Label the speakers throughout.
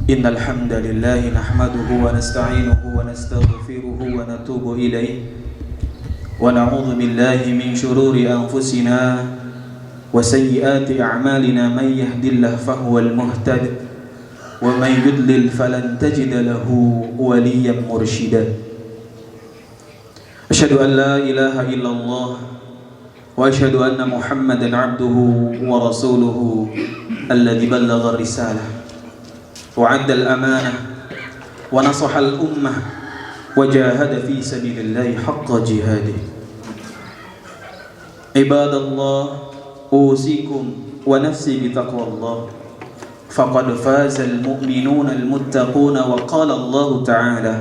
Speaker 1: Innal hamdalillah nahmaduhu wa nasta'inuhu wa nastaghfiruhu wa natubu ilayh wa na'udzu billahi min shururi anfusina wa sayyiati a'malina may yahdihillahu fahuwal muhtadi wa may yudlil falan tajida lahu waliyyan mursyida. Asyhadu an la ilaha illallah wa asyhadu anna Muhammadan 'abduhu wa rasuluhu alladzi ballagha ar-risalah وعد الأمانة ونصح الأمة وجاهد في سبيل الله حق جهاده. عباد الله أوصيكم ونفسي بتقوى الله فقد فاز المؤمنون المتقون. وقال الله تعالى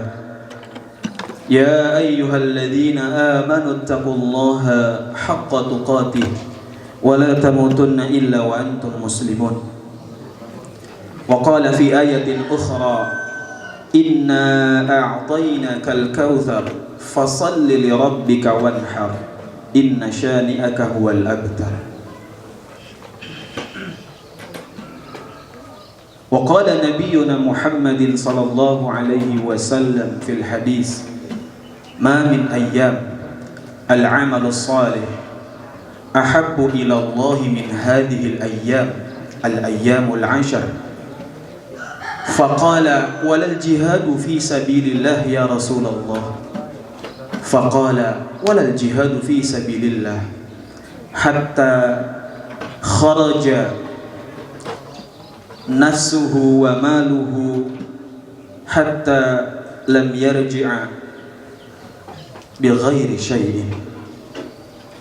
Speaker 1: يا أيها الذين آمنوا اتقوا الله حق تقاته ولا تموتن إلا وأنتم مسلمون. وقال في آية أخرى إنا أعطيناك الكوثر فصل لربك وانحر إن شانئك هو الأبتر. وقال نبينا محمد صلى الله عليه وسلم في الحديث ما من أيام العمل الصالح أحب إلى الله من هذه الأيام العشر. فقال ولا الجهاد في سبيل الله يا رسول الله؟ فقال ولا الجهاد في سبيل الله حتى خرج نفسه وماله حتى لم يرجع بغير شيء.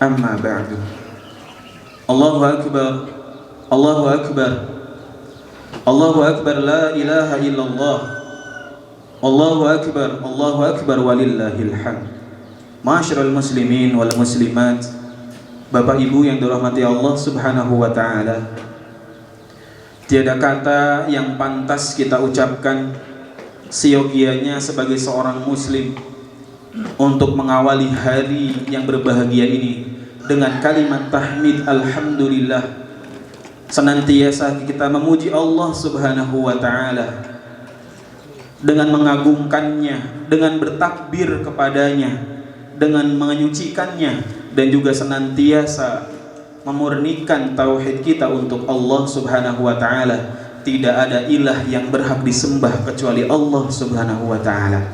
Speaker 1: أما بعد. الله أكبر الله أكبر Allahu Akbar la ilaha illallah. Allahu Akbar walillahil hamd. Ma'asyiral muslimin wal muslimat, Bapak Ibu yang dirahmati Allah Subhanahu wa taala. Tiada kata yang pantas kita ucapkan seyogianya sebagai seorang muslim untuk mengawali hari yang berbahagia ini dengan kalimat tahmid alhamdulillah. Senantiasa kita memuji Allah Subhanahu wa ta'ala dengan mengagungkannya, dengan bertakbir kepadanya, dengan menyucikannya, dan juga senantiasa memurnikan tauhid kita untuk Allah Subhanahu wa ta'ala. Tidak ada ilah yang berhak disembah kecuali Allah Subhanahu wa ta'ala.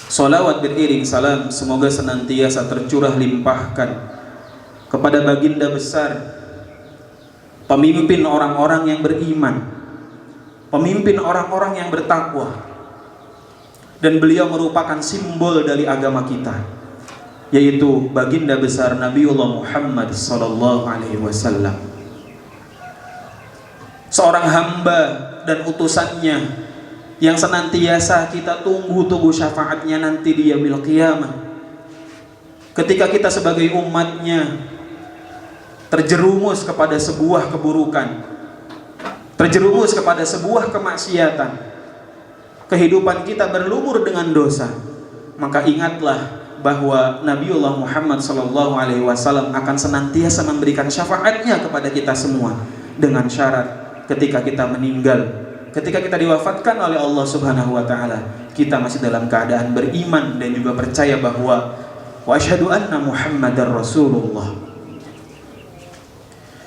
Speaker 1: Salawat beriring salam semoga senantiasa tercurah limpahkan kepada baginda besar, pemimpin orang-orang yang beriman, pemimpin orang-orang yang bertakwa, dan beliau merupakan simbol dari agama kita, yaitu baginda besar Nabiullah Muhammad sallallahu alaihi wasallam, seorang hamba dan utusannya yang senantiasa kita tunggu syafaatnya nanti di yaumil qiyamah, ketika kita sebagai umatnya terjerumus kepada sebuah keburukan, terjerumus kepada sebuah kemaksiatan, kehidupan kita berlumur dengan dosa, maka ingatlah bahwa Nabiullah Muhammad SAW akan senantiasa memberikan syafaatnya kepada kita semua, dengan syarat ketika kita meninggal, ketika kita diwafatkan oleh Allah Subhanahu wa ta'ala, kita masih dalam keadaan beriman dan juga percaya bahwa wa asyhadu anna Muhammadar Rasulullah.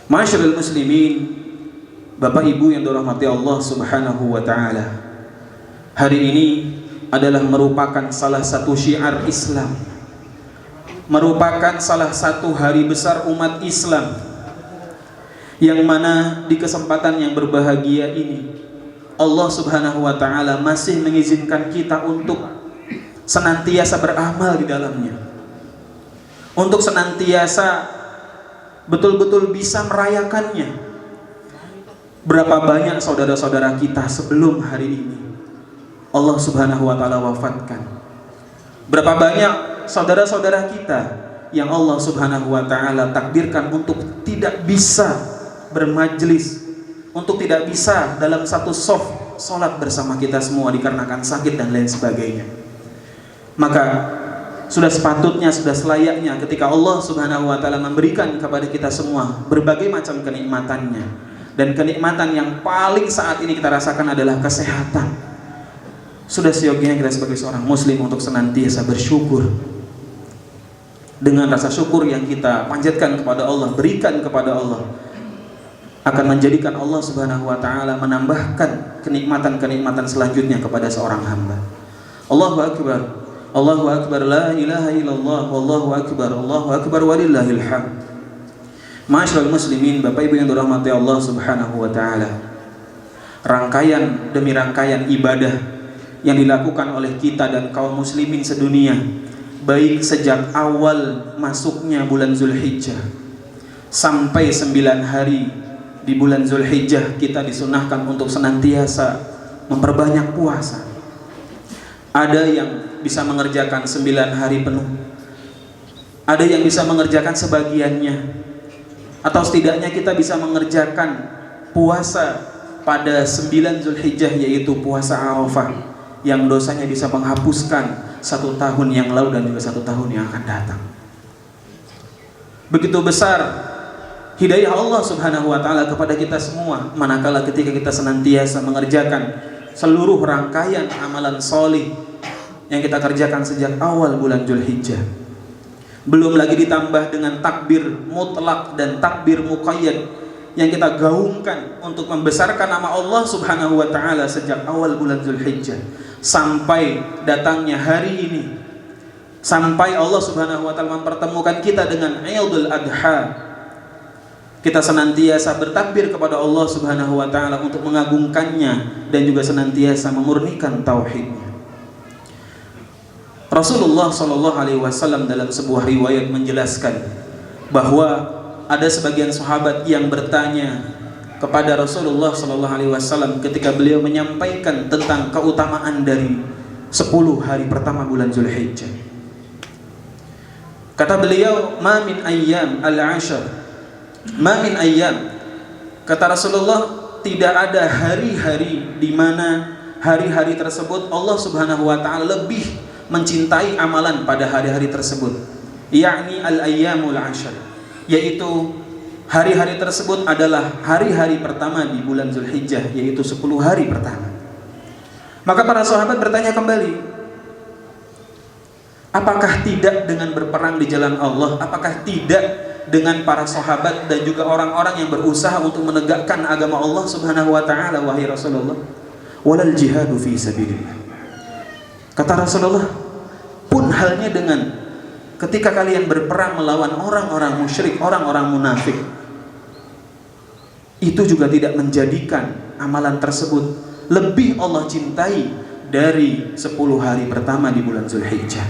Speaker 1: Ma'asyiral muslimin, Bapak Ibu yang dirahmati Allah Subhanahu wa ta'ala, hari ini adalah merupakan salah satu syiar Islam, merupakan salah satu hari besar umat Islam, yang mana di kesempatan yang berbahagia ini Allah Subhanahu wa ta'ala masih mengizinkan kita untuk senantiasa beramal di dalamnya, untuk senantiasa betul-betul bisa merayakannya. Berapa banyak saudara-saudara kita sebelum hari ini Allah Subhanahu wa ta'ala wafatkan. Berapa banyak saudara-saudara kita yang Allah Subhanahu wa ta'ala takdirkan untuk tidak bisa bermajlis, untuk tidak bisa dalam satu shaf salat bersama kita semua dikarenakan sakit dan lain sebagainya. Maka sudah sepatutnya, sudah selayaknya ketika Allah Subhanahu wa ta'ala memberikan kepada kita semua berbagai macam kenikmatannya, Dan kenikmatan yang paling saat ini kita rasakan adalah kesehatan. Sudah seyogianya kita sebagai seorang muslim untuk senantiasa bersyukur. Dengan rasa syukur yang kita panjatkan kepada Allah, berikan kepada Allah, akan menjadikan Allah Subhanahu wa taala menambahkan kenikmatan-kenikmatan selanjutnya kepada seorang hamba. Allahu akbar. Allahu akbar, la ilaha illallah, wallahu akbar walillahil hamd. Ma'asyiral muslimin, Bapak Ibu yang dirahmati Allah Subhanahu wa taala. Rangkaian demi rangkaian ibadah yang dilakukan oleh kita dan kaum muslimin sedunia, baik sejak awal masuknya bulan Zulhijjah sampai 9 hari di bulan Zulhijjah, kita disunahkan untuk senantiasa memperbanyak puasa. Ada yang bisa mengerjakan 9 hari penuh, ada yang bisa mengerjakan sebagiannya, atau setidaknya kita bisa mengerjakan puasa pada 9 Zulhijjah, yaitu puasa Arafah, yang dosanya bisa menghapuskan 1 tahun yang lalu dan juga 1 tahun yang akan datang. Begitu besar hidayah Allah Subhanahu wa taala kepada kita semua manakala ketika kita senantiasa mengerjakan seluruh rangkaian amalan solih yang kita kerjakan sejak awal bulan Zulhijjah. Belum lagi ditambah dengan takbir mutlak dan takbir muqayyad yang kita gaungkan untuk membesarkan nama Allah Subhanahu wa taala sejak awal bulan Zulhijjah sampai datangnya hari ini, sampai Allah Subhanahu wa taala mempertemukan kita dengan Idul Adha. Kita senantiasa bertakbir kepada Allah Subhanahu wa taala untuk mengagungkannya dan juga senantiasa memurnikan tauhidnya. Rasulullah Shallallahu Alaihi Wasallam dalam sebuah riwayat menjelaskan bahwa ada sebagian sahabat yang bertanya kepada Rasulullah Shallallahu Alaihi Wasallam ketika beliau menyampaikan tentang keutamaan dari 10 hari pertama bulan Zulhijjah. Kata beliau, "Ma min ayyam al-ashar, ma min ayyam." Kata Rasulullah, tidak ada hari-hari di mana hari-hari tersebut Allah Subhanahu wa taala lebih mencintai amalan pada hari-hari tersebut, yakni al-ayyamul ashar, yaitu hari-hari tersebut adalah hari-hari pertama di bulan Zulhijjah, yaitu 10 hari pertama. Maka para sahabat bertanya kembali, apakah tidak dengan berperang di jalan Allah? Apakah tidak dengan para sahabat dan juga orang-orang yang berusaha untuk menegakkan agama Allah Subhanahu wa taala, wahai Rasulullah? Walal jihadu fi sabilillah. Kata Rasulullah, pun halnya dengan ketika kalian berperang melawan orang-orang musyrik, orang-orang munafik, itu juga tidak menjadikan amalan tersebut lebih Allah cintai dari 10 hari pertama di bulan Zulhijjah.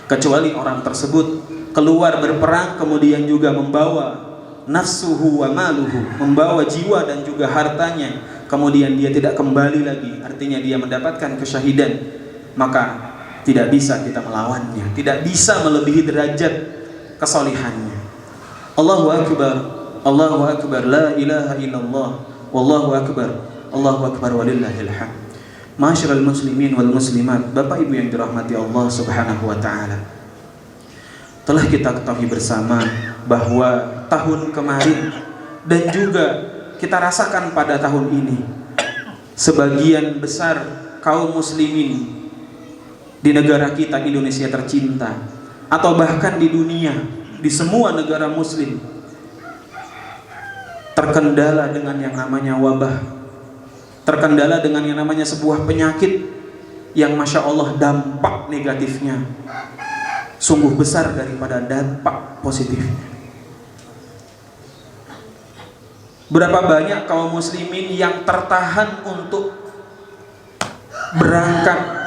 Speaker 1: Kecuali orang tersebut keluar berperang kemudian juga membawa nafsuhu wa maluhu, membawa jiwa dan juga hartanya, kemudian dia tidak kembali lagi, artinya dia mendapatkan kesyahidan, maka tidak bisa kita melawannya, tidak bisa melebihi derajat kesolihannya. Allahu akbar, Allahu akbar, la ilaha illallah, wallahu akbar walillahil hamd. Ma'asyiral muslimin wal muslimat, Bapak Ibu yang dirahmati Allah Subhanahu wa taala, telah kita ketahui bersama bahwa tahun kemarin dan juga kita rasakan pada tahun ini, sebagian besar kaum muslimin di negara kita Indonesia tercinta, atau bahkan di dunia, di semua negara muslim, terkendala dengan yang namanya wabah, terkendala dengan yang namanya sebuah penyakit yang Masya Allah dampak negatifnya sungguh besar daripada dampak positifnya. Berapa banyak kaum muslimin yang tertahan untuk berangkat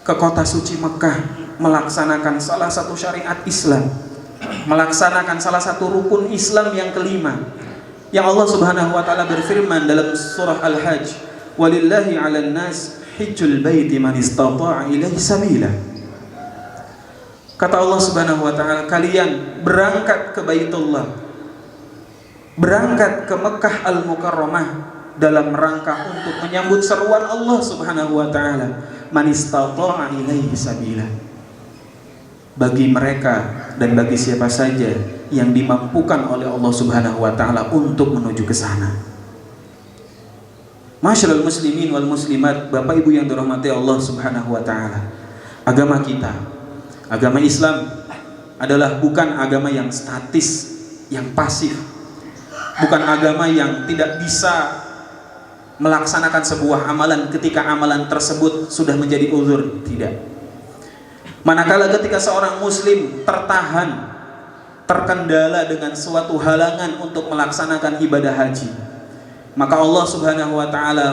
Speaker 1: ke kota suci Mekah, melaksanakan salah satu syariat Islam, melaksanakan salah satu rukun Islam yang kelima, yang Allah Subhanahu wa taala berfirman dalam surah Al-Hajj, "Walillahi 'alan nas hajjul baiti man istata'a ilaihi sabila." Kata Allah Subhanahu wa taala, kalian berangkat ke Baitullah, berangkat ke Mekah Al-Mukarramah dalam rangka untuk menyambut seruan Allah Subhanahu wa taala, man istata'a ilaihi sabila. bagi mereka dan bagi siapa saja yang dimampukan oleh Allah Subhanahu wa taala untuk menuju ke sana. Masyarul muslimin wal muslimat, Bapak Ibu yang dirahmati Allah Subhanahu wa taala. Agama kita, agama Islam adalah bukan agama yang statis, yang pasif. Bukan agama yang tidak bisa melaksanakan sebuah amalan ketika amalan tersebut sudah menjadi uzur, tidak. Manakala ketika seorang muslim terkendala dengan suatu halangan untuk melaksanakan ibadah haji, maka Allah Subhanahu wa taala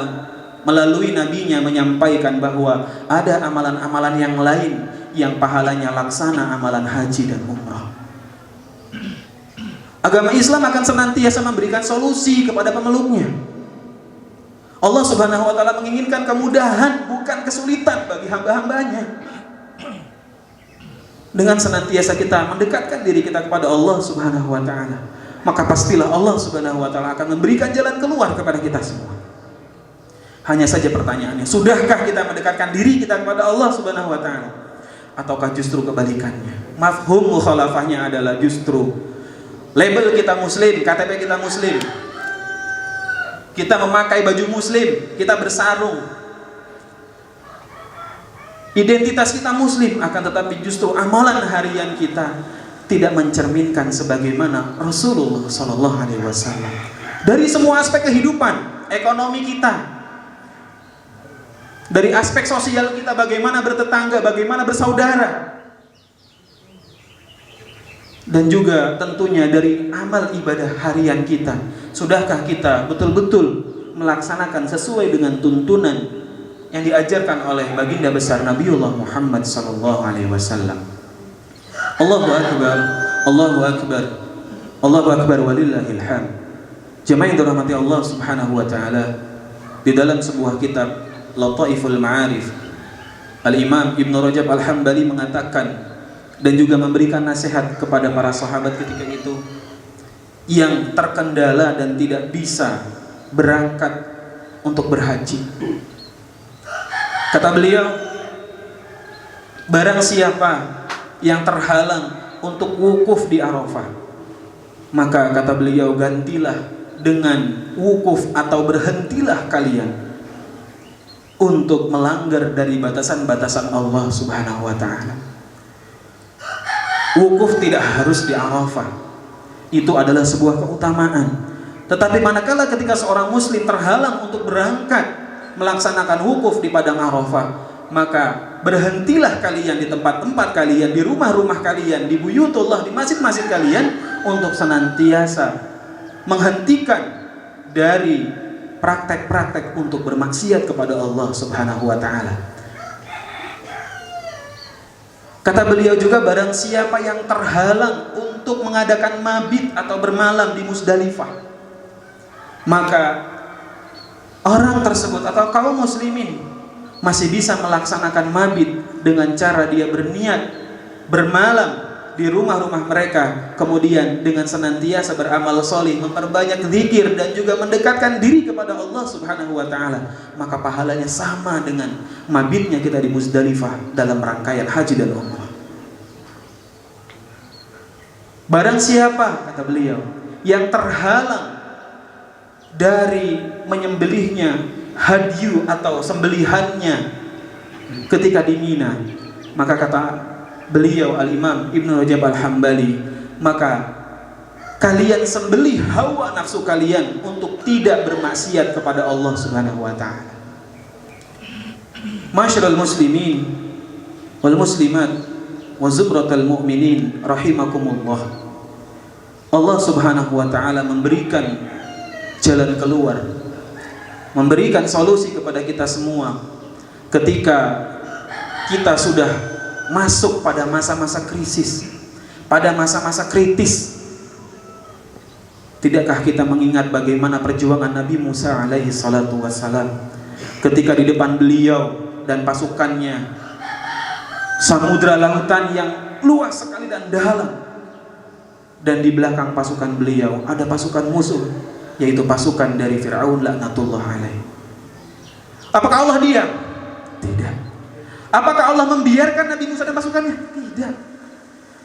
Speaker 1: melalui nabinya menyampaikan bahwa ada amalan-amalan yang lain yang pahalanya laksana amalan haji dan umrah. Agama Islam akan senantiasa memberikan solusi kepada pemeluknya. Allah Subhanahu wa taala menginginkan kemudahan, bukan kesulitan bagi hamba-hambanya. Dengan senantiasa kita mendekatkan diri kita kepada Allah Subhanahu wa taala, maka pastilah Allah Subhanahu wa taala akan memberikan jalan keluar kepada kita semua. Hanya saja pertanyaannya, sudahkah kita mendekatkan diri kita kepada Allah Subhanahu wa taala, ataukah justru kebalikannya? Mafhum mukhalafahnya adalah justru label kita muslim, KTP kita muslim, kita memakai baju muslim, kita bersarung, identitas kita muslim, akan tetapi justru amalan harian kita tidak mencerminkan sebagaimana Rasulullah Sallallahu Alaihi Wasallam. Dari semua aspek kehidupan, ekonomi kita, dari aspek sosial kita, bagaimana bertetangga, bagaimana bersaudara, dan juga tentunya dari amal ibadah harian kita, sudahkah kita betul-betul melaksanakan sesuai dengan tuntunan yang diajarkan oleh baginda besar Nabiullah Muhammad sallallahu alaihi wasallam. Allahu akbar, Allahu akbar, Allahu akbar walillahil hamd. Jemaah yang dirahmati Allah Subhanahu wa taala, di dalam sebuah kitab Lataiful Ma'arif, Al-Imam Ibnu Rajab Al-Hambali mengatakan dan juga memberikan nasihat kepada para sahabat ketika itu yang terkendala dan tidak bisa berangkat untuk berhaji. Kata beliau, barang siapa yang terhalang untuk wukuf di Arafah, maka kata beliau, gantilah dengan wukuf atau berhentilah kalian untuk melanggar dari batasan-batasan Allah Subhanahu wa taala. Wukuf tidak harus di Arafah, itu adalah sebuah keutamaan. Tetapi manakala ketika seorang muslim terhalang untuk berangkat melaksanakan wukuf di padang Arafah, maka berhentilah kalian di tempat-tempat kalian, di rumah-rumah kalian, di buyutullah, di masjid-masjid kalian, untuk senantiasa menghentikan dari praktek-praktek untuk bermaksiat kepada Allah Subhanahu wa taala. Kata beliau juga, barang siapa yang terhalang untuk mengadakan mabit atau bermalam di Musdalifah, maka orang tersebut atau kaum muslimin masih bisa melaksanakan mabit dengan cara dia berniat bermalam di rumah-rumah mereka, kemudian dengan senantiasa beramal solih, memperbanyak zikir dan juga mendekatkan diri kepada Allah Subhanahu wa taala, maka pahalanya sama dengan mabitnya kita di Musdalifah dalam rangkaian haji dan umrah. Barang siapa, kata beliau, yang terhalang dari menyembelihnya hadyu atau sembelihannya ketika di Mina, maka kata beliau Al-Imam Ibnu Rajab Al-Hambali, maka kalian sembelih hawa nafsu kalian untuk tidak bermaksiat kepada Allah Subhanahu wa taala. Masyarul muslimin wal muslimat wa zubratal mu'minin rahimakumullah. Allah Subhanahu wa taala memberikan jalan keluar, memberikan solusi kepada kita semua ketika kita sudah masuk pada masa-masa krisis, pada masa-masa kritis. Tidakkah kita mengingat bagaimana perjuangan Nabi Musa alaihi salatu wassalam ketika di depan beliau dan pasukannya samudra lautan yang luas sekali dan dalam, dan di belakang pasukan beliau ada pasukan musuh, yaitu pasukan dari Fir'aun laknatullah alaih. Apakah Allah diam? Tidak. Apakah Allah membiarkan Nabi Musa dan pasukannya? Tidak.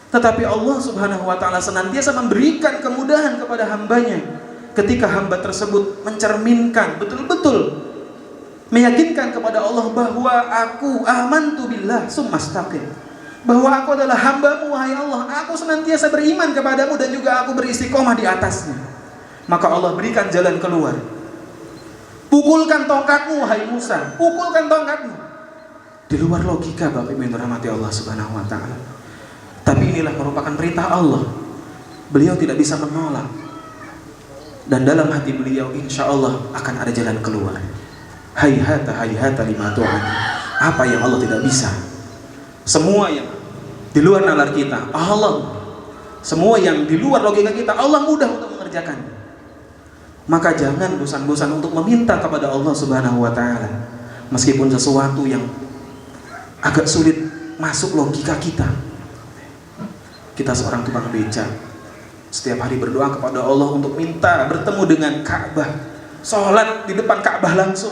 Speaker 1: Tetapi Allah Subhanahu wa ta'ala senantiasa memberikan kemudahan kepada hambanya ketika hamba tersebut mencerminkan, betul-betul meyakinkan kepada Allah bahwa aku amantu billah summastaqim, bahwa aku adalah hamba-Mu wahai Allah, aku senantiasa beriman kepadamu dan juga aku beristiqomah di atasnya. Maka Allah berikan jalan keluar. Pukulkan tongkatmu wahai Musa, pukulkan tongkatmu. Di luar logika Bapak Ibu yang dirahmati Allah Subhanahu wa ta'ala. Tapi inilah merupakan perintah Allah. Beliau tidak bisa menolak. Dan dalam hati beliau insya Allah akan ada jalan keluar. Hayhata lima tu'an. Apa yang Allah tidak bisa? Semua yang di luar nalar kita, Allah. Semua yang di luar logika kita, Allah mudah untuk mengerjakan. Maka jangan bosan-bosan untuk meminta kepada Allah Subhanahu wa ta'ala. Meskipun sesuatu yang agak sulit masuk logika kita. Kita seorang tukang beca, setiap hari berdoa kepada Allah untuk minta bertemu dengan Ka'bah, sholat di depan Ka'bah langsung.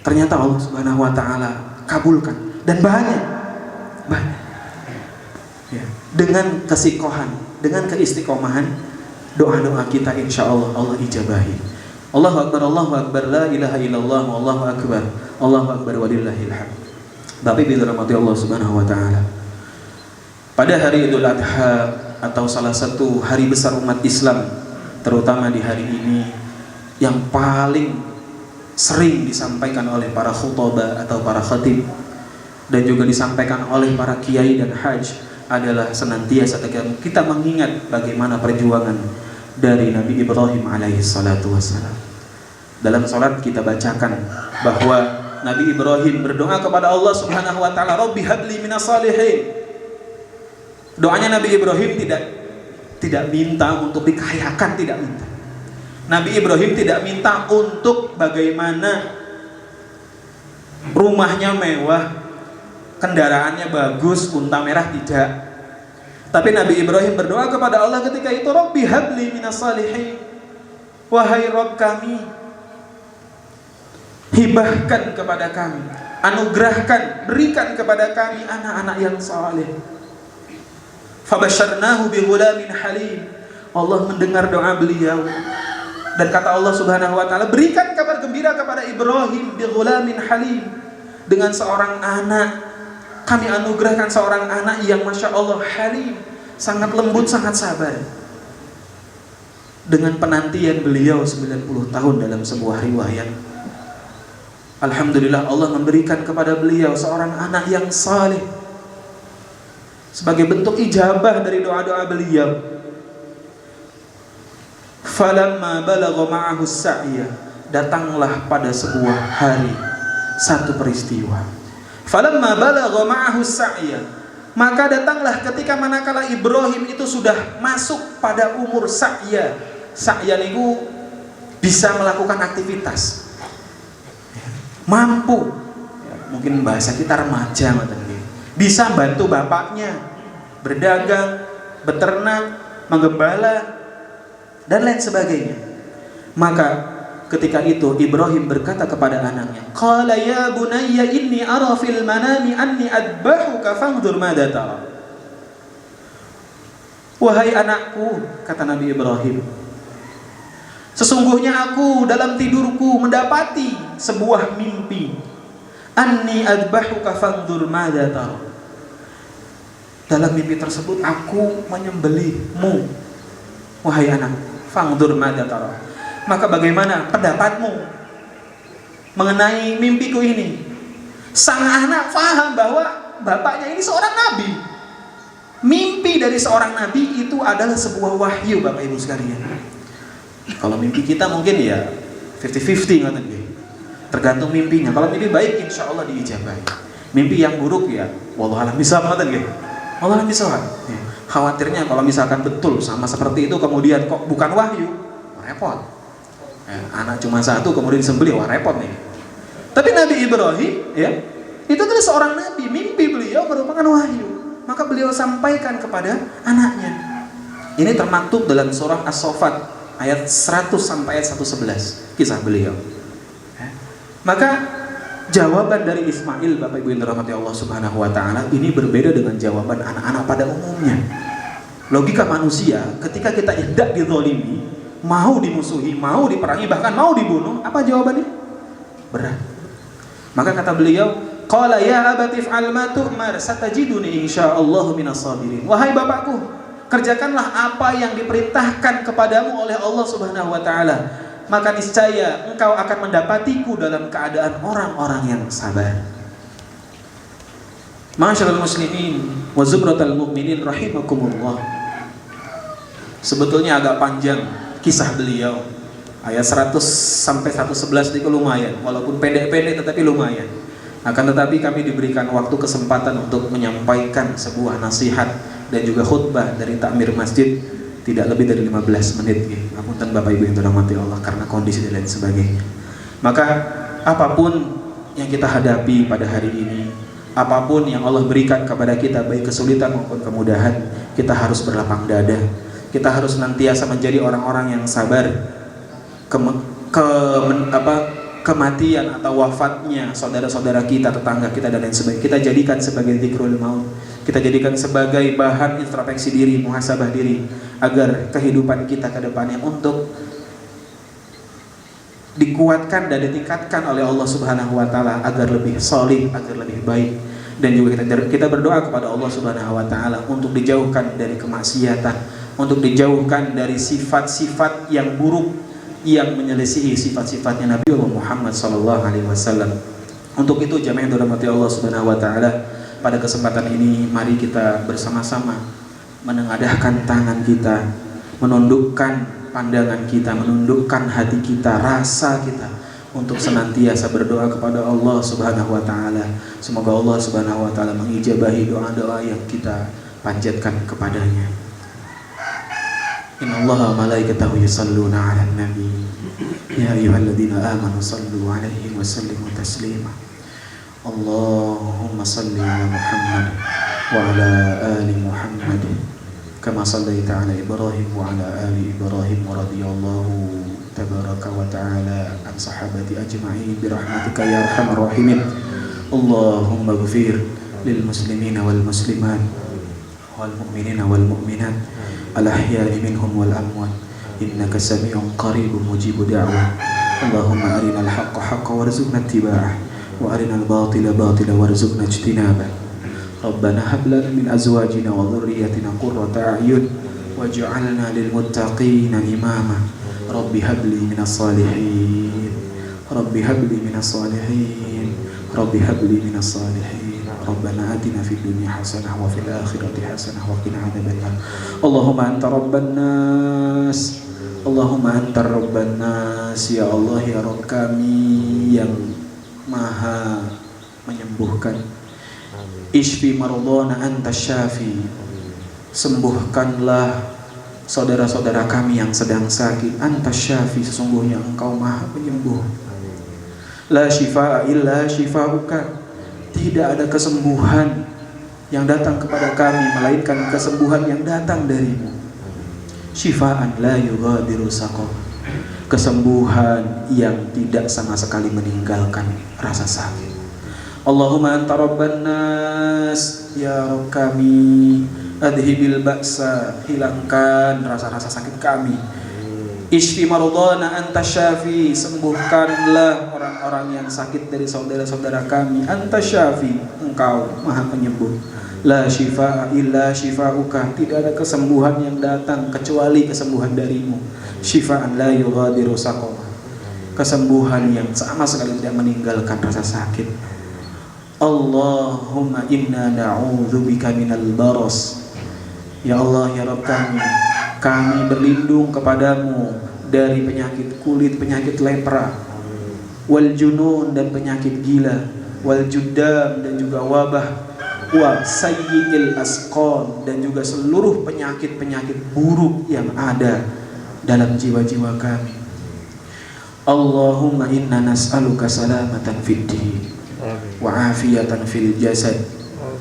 Speaker 1: Ternyata Allah Subhanahu wa ta'ala kabulkan, dan banyak. Ya. Dengan kesikohan, dengan keistiqomahan, doa-doa kita insya Allah Allah ijabahi. Allahu Akbar, Allahu Akbar, la ilaha illallah, Allahu Akbar, Allahu Akbar walillahil hamd. Bapak Ibu dirahmati Allah Subhanahu wa ta'ala. Pada hari Idul Adha atau salah satu hari besar umat Islam, terutama di hari ini yang paling sering disampaikan oleh para khutbah atau para khatib dan juga disampaikan oleh para kiai dan haj, adalah senantiasa kita mengingat bagaimana perjuangan dari Nabi Ibrahim alaihi salatu wassalam. Dalam salat kita bacakan bahwa Nabi Ibrahim berdoa kepada Allah Subhanahu wa ta'ala, Rabbi habli minas salihin. Doanya Nabi Ibrahim tidak minta untuk dikayakan, tidak minta. Nabi Ibrahim tidak minta untuk bagaimana rumahnya mewah, kendaraannya bagus, unta merah, tidak. Tapi Nabi Ibrahim berdoa kepada Allah ketika itu, Rabbi habli minas salihin. Wahai Rabb kami, hibahkan kepada kami, anugerahkan, berikan kepada kami anak-anak yang saleh. Fabasyarnahu bighulamin halim. Allah mendengar doa beliau dan kata Allah Subhanahu wa ta'ala, berikan kabar gembira kepada Ibrahim bighulamin halim, dengan seorang anak. Kami anugerahkan seorang anak yang masya Allah halim, sangat lembut, sangat sabar. Dengan penantian beliau 90 tahun dalam sebuah riwayat, alhamdulillah Allah memberikan kepada beliau seorang anak yang saleh. Sebagai bentuk ijabah dari doa-doa beliau. Falamma balagha ma'ahu as-sa'ya, datanglah pada sebuah hari satu peristiwa. Falamma balagha ma'ahu as-sa'ya, maka datanglah ketika manakala Ibrahim itu sudah masuk pada umur sa'ya. Sa'ya niku bisa melakukan aktivitas, mampu, ya, mungkin bahasa kita remaja, bisa bantu bapaknya berdagang, beternak, menggembala, dan lain sebagainya. Maka ketika itu Ibrahim berkata kepada anaknya, qala ya bunayya inni ara fil manami anni adbahuka fanzur madza tara. Wahai anakku, kata Nabi Ibrahim, sesungguhnya aku dalam tidurku mendapati sebuah mimpi. Anni adbahuka fanzur madza tara. Dalam mimpi tersebut aku menyembelihmu, wahai anak. Fanzur madza tara. Maka bagaimana pendapatmu mengenai mimpiku ini? Sang anak faham bahwa bapaknya ini seorang nabi. Mimpi dari seorang nabi itu adalah sebuah wahyu, Bapak Ibu sekalian. Kalau mimpi kita mungkin ya 50-50, tergantung mimpinya. Kalau mimpi baik insya Allah diijabahi. Mimpi yang buruk ya wallahualam bisawab, wallahualam bisawab. Khawatirnya kalau misalkan betul sama seperti itu kemudian kok bukan wahyu, repot. Anak cuma satu kemudian disembelih, wah repot nih. Tapi Nabi Ibrahim ya, itu adalah seorang nabi, mimpi beliau merupakan wahyu. Maka beliau sampaikan kepada anaknya. Ini termaktub dalam surah As-Saffat ayat 100 sampai ayat 111, kisah beliau. Maka Jawaban dari Ismail, Bapak Ibu yang dirahmati Allah Subhanahu wa taala, ini berbeda dengan jawaban anak-anak pada umumnya. Logika manusia, ketika kita hendak dizalimi, mau dimusuhi, mau diperangi, bahkan mau dibunuh, apa jawabannya? Berat. Maka kata beliau, qala ya abati fa'al ma tu'mar satajiduni insyaallah minas sabirin. Wahai bapakku, kerjakanlah apa yang diperintahkan kepadamu oleh Allah Subhanahu wa taala, maka niscaya engkau akan mendapatiku dalam keadaan orang-orang yang sabar. Ma'asyiral muslimin wa zubratal mu'minin rahimakumullah. Sebetulnya agak panjang kisah beliau. Ayat 100 sampai 111 itu lumayan, walaupun pendek-pendek tetapi lumayan. Akan tetapi kami diberikan waktu kesempatan untuk menyampaikan sebuah nasihat dan juga khutbah dari takmir masjid tidak lebih dari 15 menit. Apunten Bapak Ibu yang dirahmati Allah karena kondisi dan lain sebagainya. Maka apapun yang kita hadapi pada hari ini, apapun yang Allah berikan kepada kita, baik kesulitan maupun kemudahan, kita harus berlapang dada. Kita harus senantiasa menjadi orang-orang yang sabar. Kematian atau wafatnya saudara-saudara kita, tetangga kita dan lain sebagainya, kita jadikan sebagai dzikrul maut. Kita jadikan sebagai bahan introspeksi diri, muhasabah diri, agar kehidupan kita ke depannya untuk dikuatkan dan ditingkatkan oleh Allah Subhanahu wa taala agar lebih solih, agar lebih baik. Dan juga kita berdoa kepada Allah Subhanahu wa taala untuk dijauhkan dari kemaksiatan, untuk dijauhkan dari sifat-sifat yang buruk yang menyelisihi sifat-sifatnya Nabi Muhammad SAW. Untuk itu jamaah yang dirahmati Allah Subhanahu wa taala, pada kesempatan ini mari kita bersama-sama menengadahkan tangan kita, menundukkan pandangan kita, menundukkan hati kita, rasa kita untuk senantiasa berdoa kepada Allah Subhanahu wa taala. Semoga Allah Subhanahu wa taala mengijabahi doa-doa yang kita panjatkan kepadanya. Innallaha wa malaikatahu yusalluna 'alan nabi ya ayyuhalladzina amanu sallu 'alaihi wa sallimu taslima. Allahumma salli 'ala Muhammad wa 'ala ali Muhammad kama shallaita 'ala Ibrahim wa 'ala ali Ibrahim wa radhiyallahu tabaraka wa ta'ala an sahabati ajma'in bi rahmatika ya arhamar rahimin. Allahumma ighfir lil muslimina wal muslimat wal mu'minina wal mu'minat al-ahya'i minhum wal amwat innaka sami'un qaribun mujibud da'wah. Allahumma arinal haqqa haqqan warzuqna ittiba'ah wa arinal batila batila warzuqna ijtinabah. Rabbana hab lana min azwajina wa dhurriyyatina qurrata a'yun waj'alna lil muttaqina imama. Rabbi hab li minas salihin. Rabbi hab li minas salihin. Rabbi hab li minas salihin. Rabbana atina fid dunya hasanah wa fil akhirati hasanah wa qina adzabannar. Allahumma anta rabban nas. Allahumma anta rabban nas. Ya Allah, ya Rabb kami yang maha menyembuhkan. Ishfi mardana anta syafi. Sembuhkanlah saudara-saudara kami yang sedang sakit. Anta syafi, sesungguhnya engkau maha penyembuh. La shifaa illa shifauka. Tidak ada kesembuhan yang datang kepada kami melainkan kesembuhan yang datang darimu. Syifaan la yughadiru saqam. Kesembuhan yang tidak sama sekali meninggalkan rasa sakit. Allahumma anta rabban nas. Ya Rabb kami, adhibil ba'sa, hilangkan rasa-rasa sakit kami. Ishfi mardana anta syafi. Sembuhkanlah orang-orang yang sakit dari saudara-saudara kami. Anta syafi, engkau maha penyembuh. La shifaa illa shifauka. Tidak ada kesembuhan yang datang kecuali kesembuhan darimu. Shifaan la yughadiru saqama. Kesembuhan yang sama sekali tidak meninggalkan rasa sakit. Allahumma inna na'udzubika minal baras. Ya Allah, ya Rabb kami berlindung kepadamu dari penyakit kulit, penyakit lepra, wal junun dan penyakit gila, wal judam dan juga wabah, wa sayyi'il asqam dan juga seluruh penyakit-penyakit buruk yang ada dalam jiwa-jiwa kami. Allahumma inna nas'aluka salamatan fid din wa afiyatan fil jasad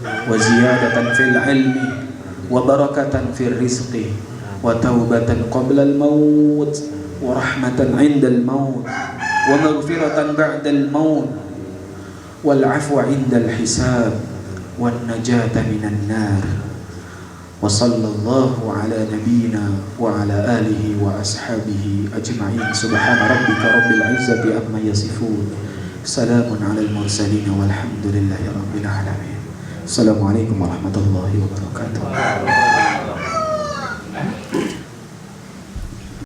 Speaker 1: wa ziyadatan fil ilmi wa barakatan fil rizqi wa taubatan qabla al-maut wa rahmatan 'inda al-maut wa maghfiratan ba'da al-maut wal 'afwa 'indal hisab wan najata minan nar. Wa sallallahu ala nabiyyina wa ala alihi wa ashabihi ajma'in. Subhana rabbika rabbil 'izzati amma yasifun. Salamun 'alal mursalin walhamdulillahi rabbil alamin. Assalamualaikum warahmatullahi wabarakatuh.